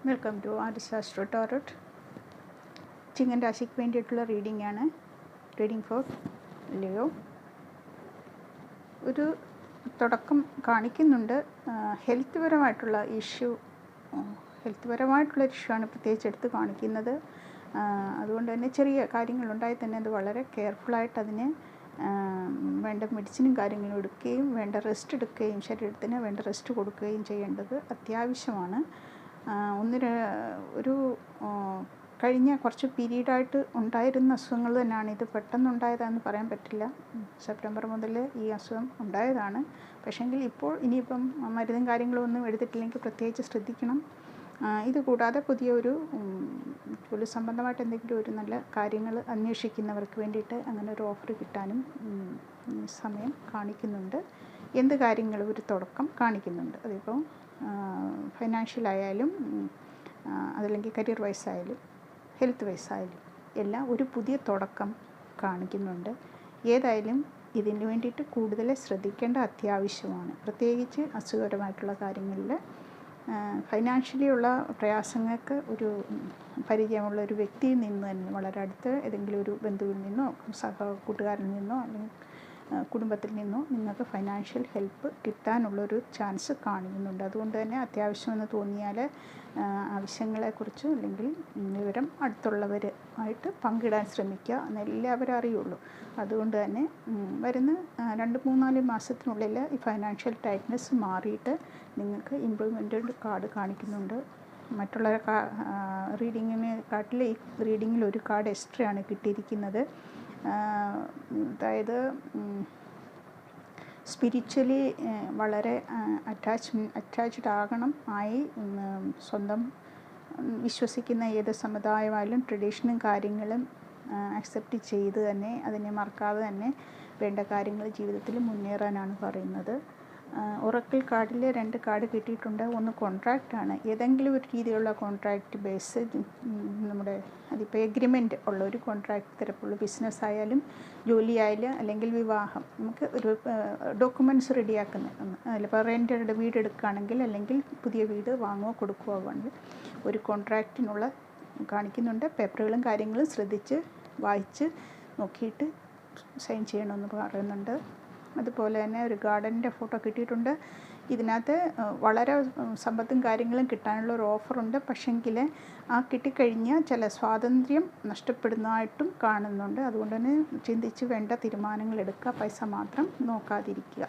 Welcome to Adishastra tarot. ചിങ്ങൻ രാശിക്ക് വേണ്ടിയിട്ടുള്ള റീഡിംഗ് ആണ്. Reading for Leo. ഒരു തുടക്കം കാണിക്കുന്നുണ്ട്. ഹെൽത്ത് പരമായിട്ടുള്ള ഇഷ്യൂ ആണ് പ്രത്യേകിച്ച് എടുത്ത് കാണിക്കുന്നത്. അതുകൊണ്ട് തന്നെ ചെറിയ കാര്യങ്ങളുണ്ടായി തന്നെ അത് വളരെ കെയർഫുള്ളായിട്ട് അതിന് വേണ്ട മെഡിസിനും കാര്യങ്ങളും എടുക്കുകയും വേണ്ട റെസ്റ്റ് എടുക്കുകയും ശരീരത്തിന് വേണ്ട റെസ്റ്റ് കൊടുക്കുകയും ചെയ്യേണ്ടത് അത്യാവശ്യമാണ്. ഒരു കഴിഞ്ഞ കുറച്ച് പീരീഡായിട്ട് ഉണ്ടായിരുന്ന അസുഖങ്ങൾ തന്നെയാണ്. ഇത് പെട്ടെന്നുണ്ടായതാണെന്ന് പറയാൻ പറ്റില്ല. സെപ്റ്റംബർ മുതൽ ഈ അസുഖം ഉണ്ടായതാണ്. പക്ഷേങ്കിൽ ഇപ്പോൾ ഇനിയിപ്പം മരുന്നും കാര്യങ്ങളും ഒന്നും എടുത്തിട്ടില്ലെങ്കിൽ പ്രത്യേകിച്ച് ശ്രദ്ധിക്കണം. ഇത് കൂടാതെ പുതിയൊരു ജോലി സംബന്ധമായിട്ട് എന്തെങ്കിലും ഒരു നല്ല കാര്യങ്ങൾ അന്വേഷിക്കുന്നവർക്ക് വേണ്ടിയിട്ട് അങ്ങനെ ഒരു ഓഫർ കിട്ടാനും സമയം കാണിക്കുന്നുണ്ട്. എന്ത് കാര്യങ്ങളും ഒരു തുടക്കം കാണിക്കുന്നുണ്ട്. അതിപ്പോൾ ഫൈനാൻഷ്യലായാലും അതല്ലെങ്കിൽ കരിയർ വൈസായാലും ഹെൽത്ത് വൈസായാലും എല്ലാം ഒരു പുതിയ തുടക്കം കാണിക്കുന്നുണ്ട്. ഏതായാലും ഇതിന് വേണ്ടിയിട്ട് കൂടുതൽ ശ്രദ്ധിക്കേണ്ട അത്യാവശ്യമാണ്. പ്രത്യേകിച്ച് അസുഖകരമായിട്ടുള്ള കാര്യങ്ങളിൽ ഫൈനാൻഷ്യലി ഉള്ള പ്രയാസങ്ങൾക്ക് ഒരു പരിചയമുള്ള ഒരു വ്യക്തിയിൽ നിന്ന് തന്നെ, വളരെ അടുത്ത് ഏതെങ്കിലും ഒരു ബന്ധുവിൽ നിന്നോ കൂട്ടുകാരിൽ നിന്നോ അല്ലെങ്കിൽ കുടുംബത്തിൽ നിന്നോ നിങ്ങൾക്ക് ഫൈനാൻഷ്യൽ ഹെൽപ്പ് കിട്ടാനുള്ളൊരു ചാൻസ് കാണിക്കുന്നുണ്ട്. അതുകൊണ്ട് തന്നെ അത്യാവശ്യമെന്ന് തോന്നിയാൽ ആവശ്യങ്ങളെക്കുറിച്ച് അല്ലെങ്കിൽ വിവരം അടുത്തുള്ളവരുമായിട്ട് പങ്കിടാൻ ശ്രമിക്കുക. എന്നെല്ലാവരും അറിയുള്ളൂ. അതുകൊണ്ട് തന്നെ വരുന്ന 2-3-4 മാസത്തിനുള്ളിൽ ഈ ഫൈനാൻഷ്യൽ ടൈറ്റ്നെസ് മാറിയിട്ട് നിങ്ങൾക്ക് ഇമ്പ്രൂവ്മെൻ്റ് കാർഡ് കാണിക്കുന്നുണ്ട്. മറ്റുള്ള റീഡിങ്ങിനെക്കാട്ടിൽ ഈ റീഡിങ്ങിൽ ഒരു കാർഡ് എക്സ്ട്രയാണ് കിട്ടിയിരിക്കുന്നത്. അതായത് സ്പിരിച്വലി വളരെ അറ്റാച്ച്ഡ് ആയി സ്വന്തം വിശ്വസിക്കുന്ന ഏത് സമുദായമായാലും ട്രഡീഷനും കാര്യങ്ങളും അക്സെപ്റ്റ് ചെയ്ത് തന്നെ അതിനെ മറക്കാതെ തന്നെ വേണ്ട കാര്യങ്ങൾ ജീവിതത്തിൽ മുന്നേറാനാണ് പറയുന്നത്. ഒറക്കിൾ കാർഡിൽ 2 കാർഡ് കിട്ടിയിട്ടുണ്ട്. ഒന്ന് കോൺട്രാക്റ്റാണ്. ഏതെങ്കിലും ഒരു രീതിയിലുള്ള കോൺട്രാക്റ്റ് ബേസ്, നമ്മുടെ അതിപ്പോൾ എഗ്രിമെൻ്റ് ഉള്ള ഒരു കോൺട്രാക്റ്റ് തരപ്പുള്ള ബിസിനസ് ആയാലും ജോലി ആയാലും അല്ലെങ്കിൽ വിവാഹം, നമുക്ക് ഒരു ഡോക്യുമെൻറ്റ്സ് റെഡിയാക്കുന്ന അതിലിപ്പോൾ റെൻറ്റഡ് വീട് എടുക്കുകയാണെങ്കിൽ അല്ലെങ്കിൽ പുതിയ വീട് വാങ്ങുകയോ കൊടുക്കുകയോ വേണ്ടി ഒരു കോൺട്രാക്റ്റിനുള്ള കാണിക്കുന്നുണ്ട്. പേപ്പറുകളും കാര്യങ്ങളും ശ്രദ്ധിച്ച് വായിച്ച് നോക്കിയിട്ട് സൈൻ ചെയ്യണമെന്ന് പറയുന്നുണ്ട്. അതുപോലെ തന്നെ ഒരു ഗാർഡൻ്റെ ഫോട്ടോ കിട്ടിയിട്ടുണ്ട്. ഇതിനകത്ത് വളരെ സമ്പത്തും കാര്യങ്ങളും കിട്ടാനുള്ള ഒരു ഓഫറുണ്ട്. പക്ഷെങ്കിൽ ആ കിട്ടിക്കഴിഞ്ഞാൽ ചില സ്വാതന്ത്ര്യം നഷ്ടപ്പെടുന്നതായിട്ടും കാണുന്നുണ്ട്. അതുകൊണ്ട് തന്നെ ചിന്തിച്ച് വേണ്ട തീരുമാനങ്ങൾ എടുക്കുക. പൈസ മാത്രം നോക്കാതിരിക്കുക.